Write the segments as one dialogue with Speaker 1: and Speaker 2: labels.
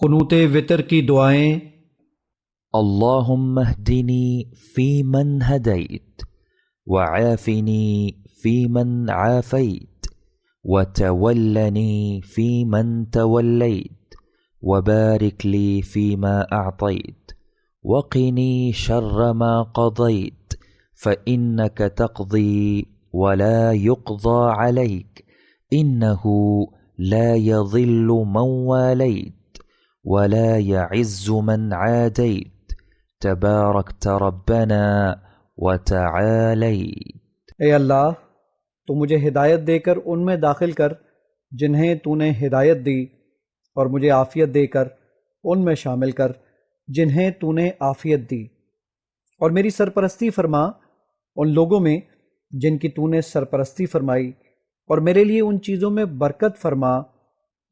Speaker 1: قنوت وطر کی دعائیں۔
Speaker 2: اللهم اهدني فيمن هديت، وعافني فيمن عافيت، وتولني فيمن توليت، وبارك لي فيما أعطيت، وقني شر ما قضيت، فإنك تقضي ولا يقضى عليك، إنه لا يضل من واليت ولا يعز من عاديت، تباركت ربنا وتعاليت۔
Speaker 1: اے اللہ، تو مجھے ہدایت دے کر ان میں داخل کر جنہیں تو نے ہدایت دی، اور مجھے عافیت دے کر ان میں شامل کر جنہیں تو نے عافیت دی، اور میری سرپرستی فرما ان لوگوں میں جن کی تو نے سرپرستی فرمائی، اور میرے لیے ان چیزوں میں برکت فرما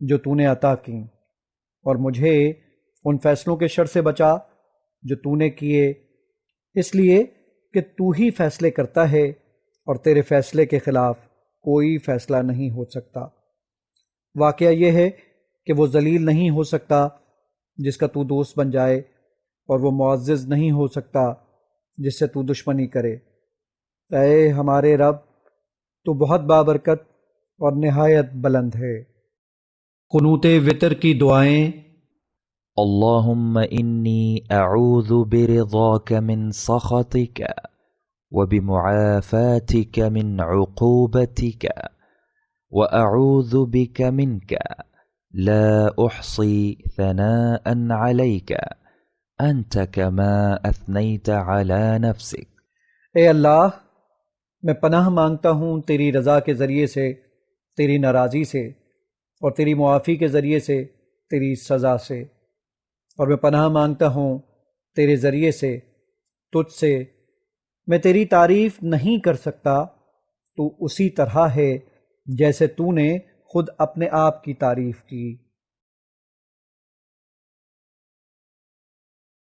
Speaker 1: جو تو نے عطا کیں، اور مجھے ان فیصلوں کے شر سے بچا جو تو نے کیے، اس لیے کہ تو ہی فیصلے کرتا ہے اور تیرے فیصلے کے خلاف کوئی فیصلہ نہیں ہو سکتا۔ واقعہ یہ ہے کہ وہ ذلیل نہیں ہو سکتا جس کا تو دوست بن جائے، اور وہ معزز نہیں ہو سکتا جس سے تو دشمنی کرے۔ اے ہمارے رب، تو بہت بابرکت اور نہایت بلند ہے۔ قنوت وطر کی دعائیں۔
Speaker 2: اللهم إني أعوذ برضاك من سخطك، وبمعافاتك من عقوبتك، وأعوذ بك منك، لا أحصي ثناء عليك، أنت كما أثنيت على نفسك۔
Speaker 1: اے اللہ، میں پناہ مانگتا ہوں تیری رضا کے ذریعے سے تیری ناراضی سے، اور تیری معافی کے ذریعے سے تیری سزا سے، اور میں پناہ مانگتا ہوں تیرے ذریعے سے تجھ سے۔ میں تیری تعریف نہیں کر سکتا، تو اسی طرح ہے جیسے تو نے خود اپنے آپ کی تعریف کی۔